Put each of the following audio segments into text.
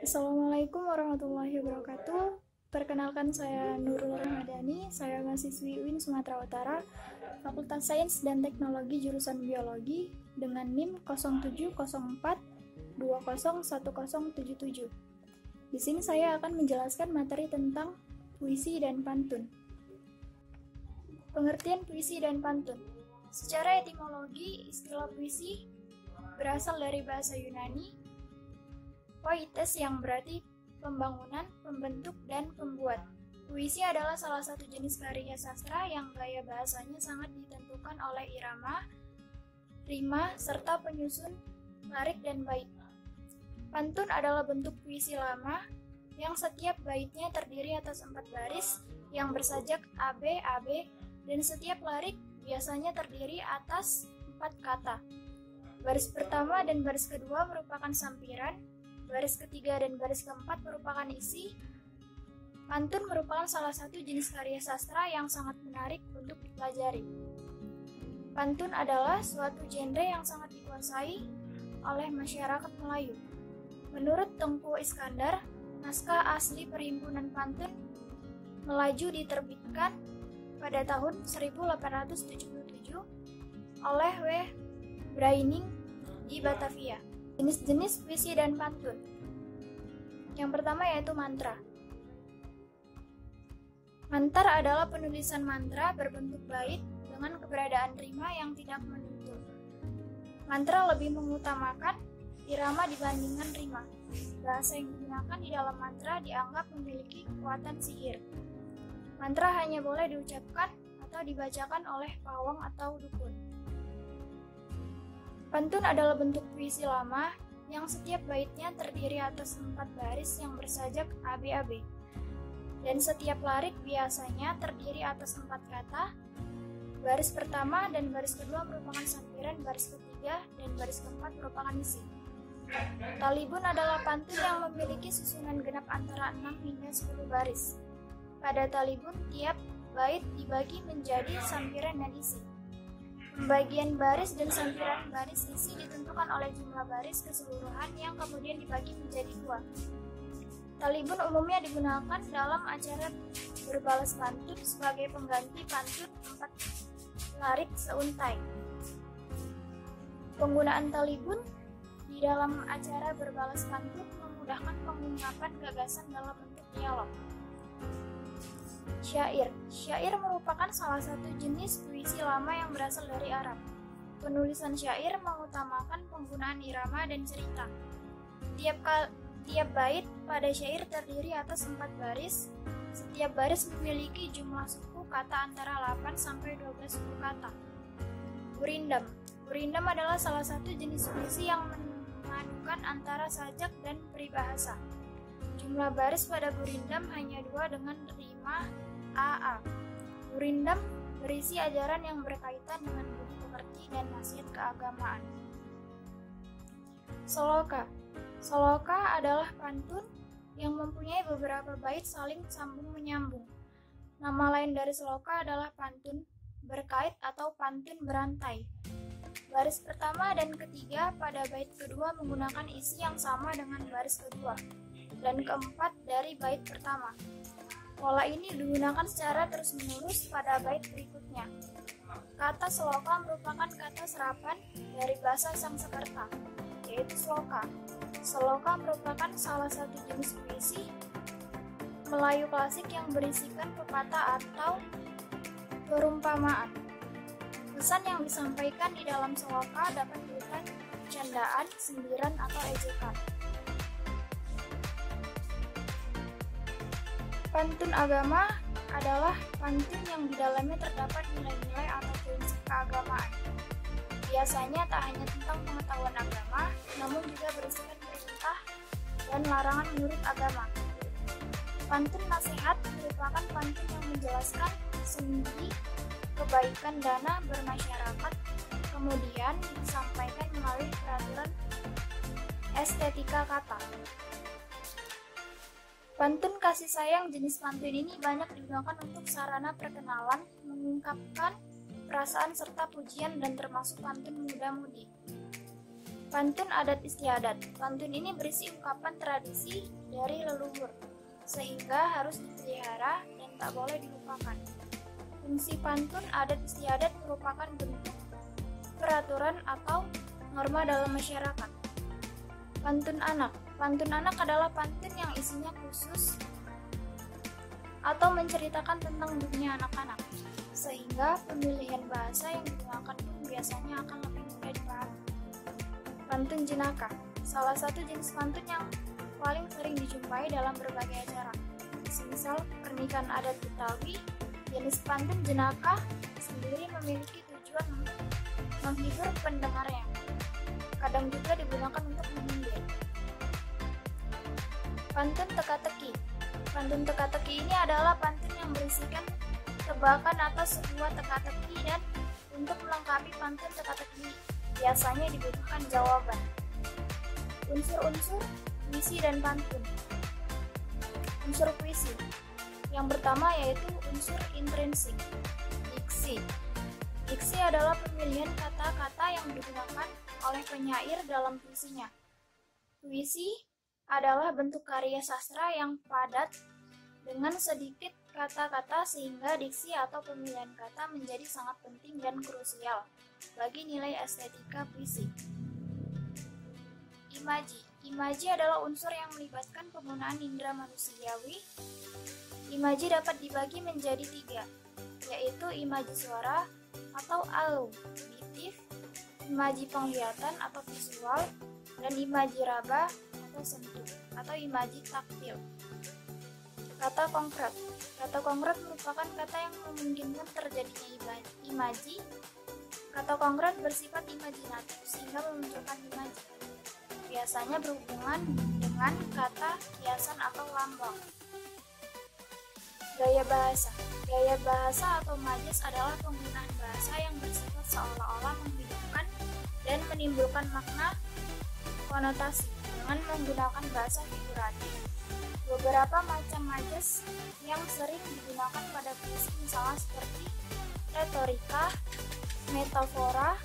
Assalamualaikum warahmatullahi wabarakatuh. Perkenalkan, saya Nurul Ramadhani, saya mahasiswi UIN Sumatera Utara, Fakultas Sains dan Teknologi jurusan Biologi dengan NIM 0704201077. Di sini saya akan menjelaskan materi tentang puisi dan pantun. Pengertian puisi dan pantun. Secara etimologi, istilah puisi berasal dari bahasa Yunani poietes yang berarti pembangunan, pembentuk, dan pembuat. Puisi adalah salah satu jenis karya sastra yang gaya bahasanya sangat ditentukan oleh irama, rima, serta penyusun larik dan bait. Pantun adalah bentuk puisi lama yang setiap baitnya terdiri atas 4 baris yang bersajak AB, AB, dan setiap larik biasanya terdiri atas 4 kata. Baris pertama dan baris kedua merupakan sampiran, baris ketiga dan baris keempat merupakan isi. Pantun merupakan salah satu jenis karya sastra yang sangat menarik untuk dipelajari. Pantun adalah suatu genre yang sangat dikuasai oleh masyarakat Melayu. Menurut Tengku Iskandar, naskah asli Perhimpunan Pantun Melaju diterbitkan pada tahun 1877 oleh W. Braining di Batavia. Jenis-jenis puisi dan pantun. Yang pertama yaitu mantra. Mantra adalah penulisan mantra berbentuk bait dengan keberadaan rima yang tidak menentu. Mantra lebih mengutamakan irama dibandingkan rima. Bahasa yang digunakan di dalam mantra dianggap memiliki kekuatan sihir. Mantra hanya boleh diucapkan atau dibacakan oleh pawang atau dukun. Pantun adalah bentuk puisi lama yang setiap baitnya terdiri atas 4 baris yang bersajak AB-AB. Dan setiap larik biasanya terdiri atas 4 kata. Baris pertama dan baris kedua merupakan sampiran, baris ketiga dan baris keempat merupakan isi. Talibun adalah pantun yang memiliki susunan genap antara 6 hingga 10 baris. Pada talibun, tiap bait dibagi menjadi sampiran dan isi. Pembagian baris dan sampiran baris isi ditentukan oleh jumlah baris keseluruhan yang kemudian dibagi menjadi 2. Talibun umumnya digunakan dalam acara berbalas pantun sebagai pengganti pantun 4 larik seuntai. Penggunaan talibun di dalam acara berbalas pantun memudahkan pengungkapan gagasan dalam bentuk dialog. Syair. Syair merupakan salah satu jenis puisi lama yang berasal dari Arab. Penulisan syair mengutamakan penggunaan irama dan cerita. Tiap bait pada syair terdiri atas 4 baris. Setiap baris memiliki jumlah suku kata antara 8 sampai 12 suku kata. Gurindam. Gurindam adalah salah satu jenis puisi yang memadukan antara sajak dan peribahasa. Jumlah baris pada gurindam hanya 2 dengan rima AA. Gurindam berisi ajaran yang berkaitan dengan budi pekerti dan nasihat keagamaan. Soloka. Soloka adalah pantun yang mempunyai beberapa bait saling sambung menyambung. Nama lain dari soloka adalah pantun berkait atau pantun berantai. Baris pertama dan ketiga pada bait kedua menggunakan isi yang sama dengan baris kedua dan keempat dari bait pertama. Pola ini digunakan secara terus-menerus pada bait berikutnya. Kata sloka merupakan kata serapan dari bahasa Sanskerta, yaitu sloka. Sloka merupakan salah satu jenis puisi Melayu klasik yang berisikan pepatah atau perumpamaan. Pesan yang disampaikan di dalam sloka dapat berupa candaan, sindiran, atau ejekan. Pantun agama adalah pantun yang di dalamnya terdapat nilai-nilai atau prinsip keagamaan. Biasanya tak hanya tentang pengetahuan agama, namun juga berisikan perintah dan larangan menurut agama. Pantun nasihat merupakan pantun yang menjelaskan sendi kebaikan dana bermasyarakat, kemudian disampaikan melalui peraturan estetika kata. Pantun kasih sayang jenis pantun ini banyak digunakan untuk sarana perkenalan, mengungkapkan perasaan serta pujian dan termasuk pantun muda-mudi. Pantun adat istiadat. Pantun ini berisi ungkapan tradisi dari leluhur, sehingga harus dipelihara dan tak boleh dilupakan. Fungsi pantun adat istiadat merupakan bentuk peraturan atau norma dalam masyarakat. Pantun anak. Pantun anak adalah pantun yang isinya khusus atau menceritakan tentang dunia anak-anak, sehingga pemilihan bahasa yang digunakan pun biasanya akan lebih mudah dipahami. Pantun jenaka, salah satu jenis pantun yang paling sering dijumpai dalam berbagai acara. Semisal pernikahan adat Betawi, jenis pantun jenaka sendiri memiliki tujuan untuk menghibur pendengarnya. Kadang juga digunakan untuk menyindir. Pantun teka-teki. Pantun teka-teki ini adalah pantun yang berisikan tebakan atas sebuah teka-teki, dan untuk melengkapi pantun teka-teki biasanya dibutuhkan jawaban. Unsur-unsur puisi dan pantun. Unsur puisi. Yang pertama yaitu unsur intrinsik, diksi. Diksi adalah pemilihan kata-kata yang digunakan oleh penyair dalam puisinya. Puisi adalah bentuk karya sastra yang padat dengan sedikit kata-kata, sehingga diksi atau pemilihan kata menjadi sangat penting dan krusial bagi nilai estetika puisi. Imaji. Imaji adalah unsur yang melibatkan penggunaan indera manusiawi. Imaji dapat dibagi menjadi 3, yaitu imaji suara atau auditif, imaji penglihatan atau visual, dan imaji raba atau sentuh atau imaji taktil. Kata konkret. Kata konkret merupakan kata yang memungkinkan terjadinya imaji. Kata konkret bersifat imajinatif sehingga memunculkan imaji. Biasanya berhubungan dengan kata, kiasan, atau lambang. Gaya bahasa. Gaya bahasa atau majas adalah penggunaan bahasa yang bersifat seolah-olah menghidupkan dan menimbulkan makna konotasi dengan menggunakan bahasa figuratif. Beberapa macam majas yang sering digunakan pada puisi misalnya seperti retorika, metafora,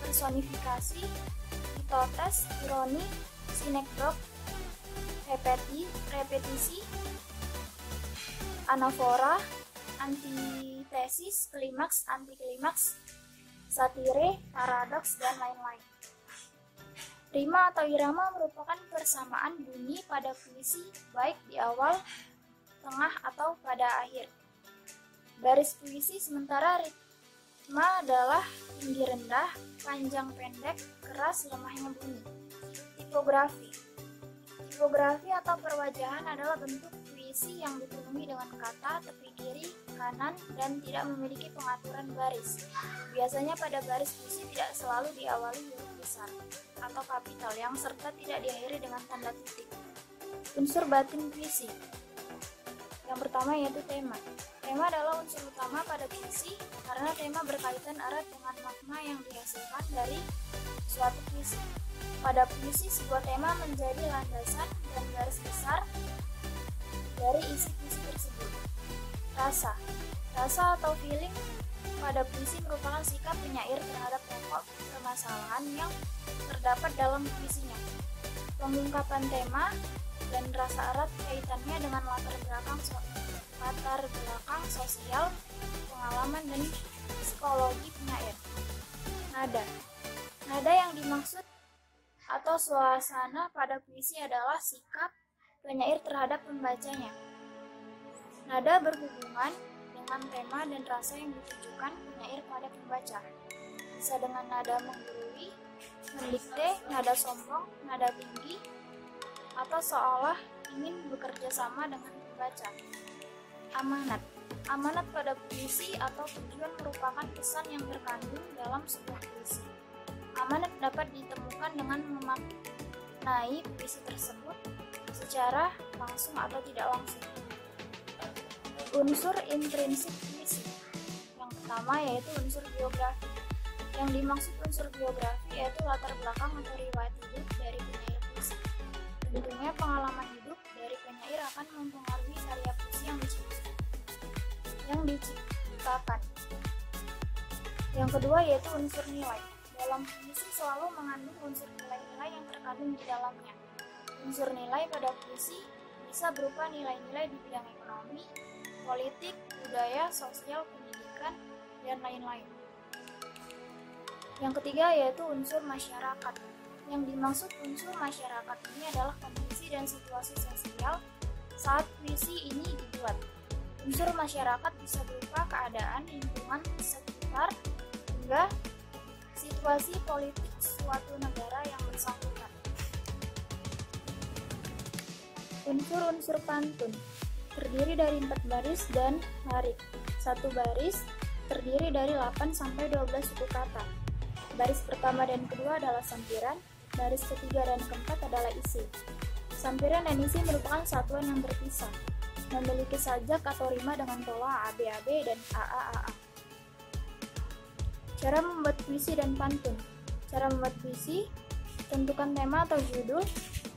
personifikasi, hitotes, ironi, sinekdok, repetisi, anafora, antitesis, klimaks, antiklimaks, satire, paradoks, dan lain-lain. Rima atau irama merupakan persamaan bunyi pada puisi baik di awal, tengah, atau pada akhir. Baris puisi sementara ritma adalah tinggi rendah, panjang pendek, keras lemahnya bunyi. Tipografi. Tipografi atau perwajahan adalah bentuk puisi yang dipenuhi dengan kata, tepi kiri, kanan, dan tidak memiliki pengaturan baris. Biasanya pada baris puisi tidak selalu diawali huruf besar atau kapital yang serta tidak diakhiri dengan tanda titik. Unsur batin puisi. Yang pertama yaitu tema. Tema adalah unsur utama pada puisi karena tema berkaitan erat dengan makna yang dihasilkan dari suatu puisi. Pada puisi, sebuah tema menjadi landasan dan garis besar dari isi puisi tersebut. Rasa. Rasa atau feeling pada puisi merupakan sikap penyair terhadap pokok permasalahan yang terdapat dalam puisinya. Pengungkapan tema dan rasa erat kaitannya dengan latar belakang sosial, pengalaman, dan psikologi penyair. Nada. Nada yang dimaksud atau suasana pada puisi adalah sikap penyair terhadap pembacanya. Nada berhubungan dengan tema dan rasa yang ditujukan penyair pada pembaca. Bisa dengan nada menggurui, mendikte, nada sombong, nada tinggi, atau seolah ingin bekerja sama dengan pembaca. Amanat. Amanat pada puisi atau tujuan merupakan pesan yang terkandung dalam sebuah puisi. Amanat dapat ditemukan dengan memaknai puisi tersebut secara langsung atau tidak langsung. Unsur intrinsik puisi. Yang pertama yaitu unsur biografi. Yang dimaksud unsur biografi yaitu latar belakang atau riwayat hidup dari penyair puisi. Tentunya pengalaman hidup dari penyair akan mempengaruhi karya puisi yang diciptakan. Yang kedua yaitu unsur nilai. dalam puisi selalu mengandung unsur nilai-nilai yang terkandung di dalamnya. Unsur nilai pada puisi bisa berupa nilai-nilai di bidang ekonomi, politik, budaya, sosial, pendidikan, dan lain-lain. Yang ketiga yaitu unsur masyarakat. Yang dimaksud unsur masyarakat ini adalah kondisi dan situasi sosial saat puisi ini dibuat. Unsur masyarakat bisa berupa keadaan lingkungan sekitar hingga situasi politik suatu negara yang bersangkutan. Unsur-unsur pantun terdiri dari 4 baris dan larik. Satu baris terdiri dari 8-12 suku kata. Baris pertama dan kedua adalah sampiran, baris ketiga dan keempat adalah isi. Sampiran dan isi merupakan satuan yang terpisah, memiliki sajak atau rima dengan pola ABAB dan AAAA. Cara membuat puisi dan pantun. Cara membuat puisi, tentukan tema atau judul.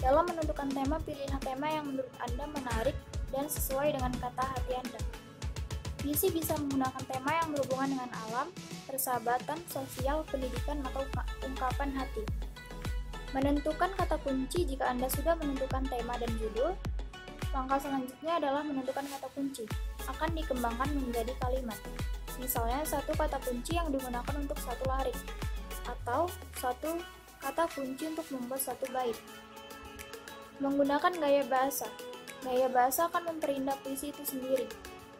Dalam menentukan tema, pilihlah tema yang menurut Anda menarik dan sesuai dengan kata hati Anda. Puisi bisa menggunakan tema yang berhubungan dengan alam, persahabatan, sosial, pendidikan, atau ungkapan hati. Menentukan kata kunci. Jika Anda sudah menentukan tema dan judul, langkah selanjutnya adalah menentukan kata kunci. Akan dikembangkan menjadi kalimat. Misalnya, satu kata kunci yang digunakan untuk satu larik, atau satu kata kunci untuk membuat satu bait. Menggunakan gaya bahasa. Gaya bahasa akan memperindah puisi itu sendiri.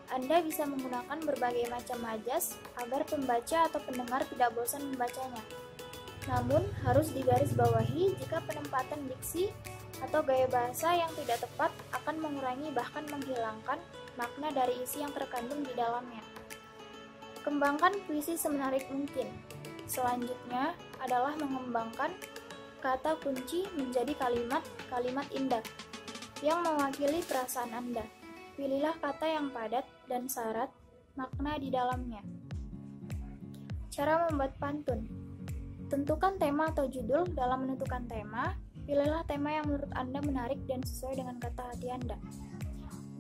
Anda bisa menggunakan berbagai macam majas agar pembaca atau pendengar tidak bosan membacanya. Namun, harus digarisbawahi jika penempatan diksi atau gaya bahasa yang tidak tepat akan mengurangi bahkan menghilangkan makna dari isi yang terkandung di dalamnya. Kembangkan puisi semenarik mungkin. Selanjutnya adalah mengembangkan kata kunci menjadi kalimat-kalimat indah yang mewakili perasaan Anda. Pilihlah kata yang padat dan syarat makna di dalamnya. Cara membuat pantun. Tentukan tema atau judul. Dalam menentukan tema, pilihlah tema yang menurut Anda menarik dan sesuai dengan kata hati Anda.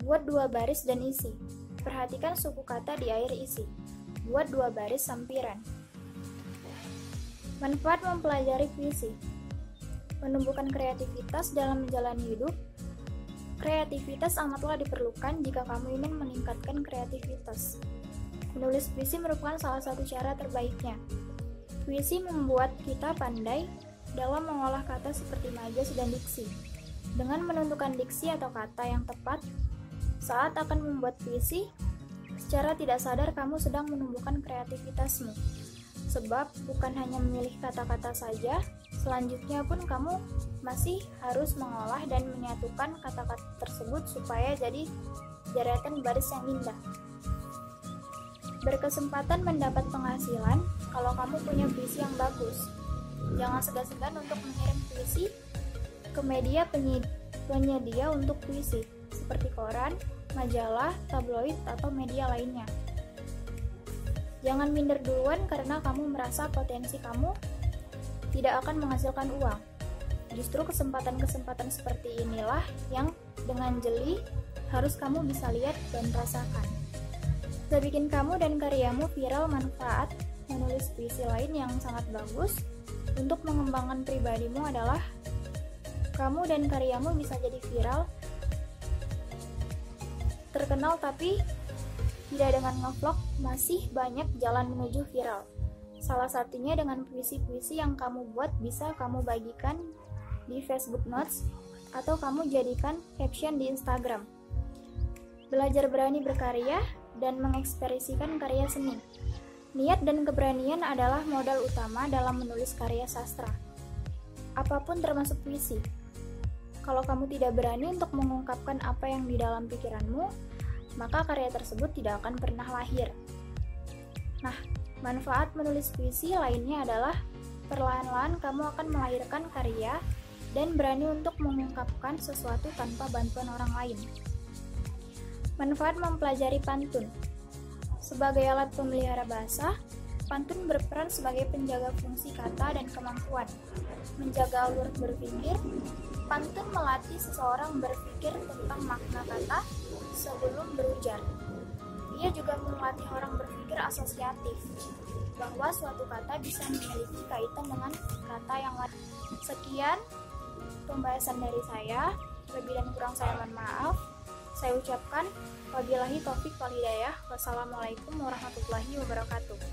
Buat 2 baris dan isi. Perhatikan suku kata di akhir isi. Buat 2 baris sampiran. Manfaat mempelajari puisi. Menumbuhkan kreativitas dalam menjalani hidup. Kreativitas amatlah diperlukan jika kamu ingin meningkatkan kreativitas. Menulis puisi merupakan salah satu cara terbaiknya. Puisi membuat kita pandai dalam mengolah kata seperti majas dan diksi. Dengan menentukan diksi atau kata yang tepat saat akan membuat puisi, secara tidak sadar kamu sedang menumbuhkan kreativitasmu. Sebab bukan hanya memilih kata-kata saja, selanjutnya pun kamu masih harus mengolah dan menyatukan kata-kata tersebut supaya jadi deretan baris yang indah. Berkesempatan mendapat penghasilan kalau kamu punya puisi yang bagus. Jangan segan-segan untuk mengirim puisi ke media penyedia untuk puisi, seperti koran, majalah, tabloid, atau media lainnya. Jangan minder duluan karena kamu merasa potensi kamu tidak akan menghasilkan uang. Justru kesempatan-kesempatan seperti inilah yang dengan jeli harus kamu bisa lihat dan rasakan. Bisa bikin kamu dan karyamu viral. Manfaat menulis puisi lain yang sangat bagus untuk mengembangkan pribadimu adalah kamu dan karyamu bisa jadi viral, terkenal, tapi tidak dengan ngevlog. Masih banyak jalan menuju viral. Salah satunya dengan puisi-puisi yang kamu buat bisa kamu bagikan di Facebook Notes atau kamu jadikan caption di Instagram. Belajar berani berkarya dan mengekspresikan karya seni. Niat dan keberanian adalah modal utama dalam menulis karya sastra. Apapun termasuk puisi. Kalau kamu tidak berani untuk mengungkapkan apa yang di dalam pikiranmu, maka karya tersebut tidak akan pernah lahir. Nah, manfaat menulis puisi lainnya adalah perlahan-lahan kamu akan melahirkan karya dan berani untuk mengungkapkan sesuatu tanpa bantuan orang lain. Manfaat mempelajari pantun. Sebagai alat pemelihara bahasa, pantun berperan sebagai penjaga fungsi kata dan kemampuan. Menjaga alur berpikir, pantun melatih seseorang berpikir tentang makna kata sebelum berujar. Ia juga melatih orang berpikir asosiatif, bahwa suatu kata bisa memiliki kaitan dengan kata yang lain. Sekian pembahasan dari saya. Lebih dan kurang saya mohon maaf. Saya ucapkan wabillahi taufik wal hidayah. Wassalamualaikum warahmatullahi wabarakatuh.